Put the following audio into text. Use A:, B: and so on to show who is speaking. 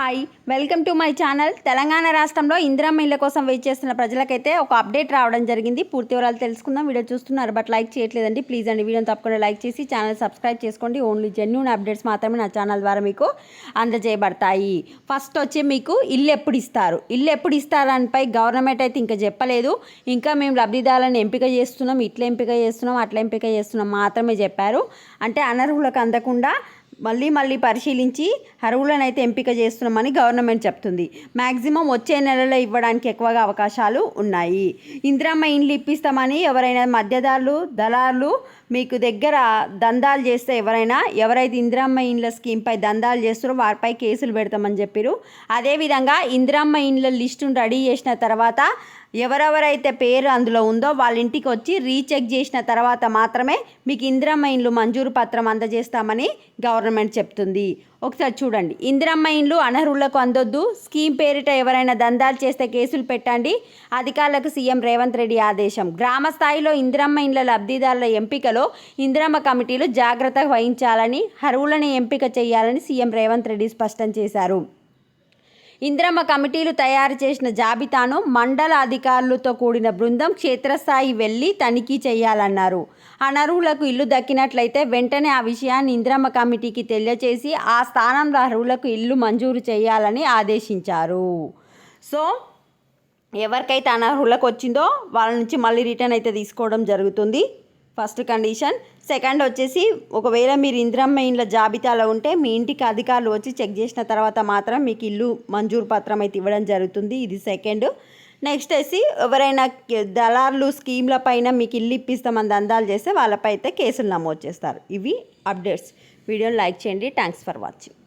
A: Hi, welcome to my channel. Telangana రాష్ట్రంలో ఇందిరమ్మ ఇళ్ల కోసం వెయిట్ చేస్తున్న ప్రజలకైతే ఒక అప్డేట్ రావడం జరిగింది. పూర్తి వివరాలు తెలుసుకుందాం. వీడియో చూస్తున్నారు బట్ లైక్ చేయట్లేదండి. ప్లీజ్ అండి వీడియోని తప్పకుండా లైక్ చేసి ఛానల్ సబ్స్క్రైబ్ చేసుకోండి. ఓన్లీ జెన్యూన్ అప్డేట్స్ మాత్రమే నా ఛానల్ ద్వారా మీకు అందజేయబడతాయి. ఫస్ట్ వచ్చి మీకు ఇల్లు ఎప్పుడు ఇస్తారు అనిపై గవర్నమెంట్ అయితే ఇంకా చెప్పలేదు. ఇంకా మేము లబ్ధిదారులను ఎంపిక చేస్తున్నాం, ఇట్లా ఎంపిక చేస్తున్నాం, అట్లా ఎంపిక చేస్తున్నాం మాత్రమే చెప్పారు. అంటే అనర్హులకు అందకుండా మళ్ళీ పరిశీలించి అర్హులను అయితే ఎంపిక చేస్తున్నామని గవర్నమెంట్ చెప్తుంది. మ్యాక్సిమం వచ్చే నెలలో ఇవ్వడానికి ఎక్కువగా అవకాశాలు ఉన్నాయి. ఇందిరమ్మ ఇండ్లు ఇప్పిస్తామని ఎవరైనా మధ్యదారులు, దళారులు మీకు దగ్గర దందాలు చేస్తే ఎవరైతే ఇందిరమ్మ ఇండ్ల స్కీమ్పై దందాలు చేస్తారో వారిపై కేసులు పెడతామని చెప్పారు. అదేవిధంగా ఇందిరమ్మ ఇండ్ల లిస్టును రెడీ చేసిన తర్వాత ఎవరెవరైతే పేరు అందులో ఉందో వాళ్ళ ఇంటికి వచ్చి రీచెక్ చేసిన తర్వాత మాత్రమే మీకు ఇందిరమ్మ ఇండ్లు మంజూరు పత్రం అందజేస్తామని గవర్నమెంట్ చెప్తుంది. ఒకసారి చూడండి. ఇందిరమ్మ ఇండ్లు అనర్హులకు అందొద్దు, స్కీమ్ పేరిట ఎవరైనా దందాలు చేస్తే కేసులు పెట్టండి. అధికారులకు సీఎం రేవంత్ రెడ్డి ఆదేశం. గ్రామ స్థాయిలో ఇందిరమ్మ ఇండ్ల లబ్ధిదారుల ఎంపికలో ఇందిరమ్మ కమిటీలు జాగ్రత్త వహించాలని, అర్హులను ఎంపిక చేయాలని సీఎం రేవంత్ రెడ్డి స్పష్టం చేశారు. ఇందిరమ్మ కమిటీలు తయారు చేసిన జాబితాను మండల అధికారులతో కూడిన బృందం క్షేత్రస్థాయి వెళ్లి తనిఖీ చేయాలన్నారు. అనర్హులకు ఇల్లు దక్కినట్లయితే వెంటనే ఆ విషయాన్ని ఇందిరమ్మ కమిటీకి తెలియచేసి ఆ స్థానంలో అర్హులకు ఇల్లు మంజూరు చేయాలని ఆదేశించారు. సో ఎవరికైతే అనర్హులకు వచ్చిందో వాళ్ళ నుంచి మళ్ళీ రిటర్న్ అయితే తీసుకోవడం జరుగుతుంది. First condition. సెకండ్ వచ్చేసి ఒకవేళ మీరు ఇందిరమ్మ ఇండ్ల జాబితాలో ఉంటే మీ ఇంటికి అధికారులు వచ్చి చెక్ చేసిన తర్వాత మాత్రం మీకు ఇల్లు మంజూరు పత్రం అయితే ఇవ్వడం జరుగుతుంది. ఇది సెకండ్. నెక్స్ట్ వచ్చి ఎవరైనా దళారులు స్కీమ్ల పైన మీకు ఇల్లు ఇప్పిస్తామని దందాలు చేస్తే వాళ్ళపై అయితే కేసులు నమోదు చేస్తారు. ఇవి అప్డేట్స్. వీడియోని లైక్ చేయండి. Thanks for watching.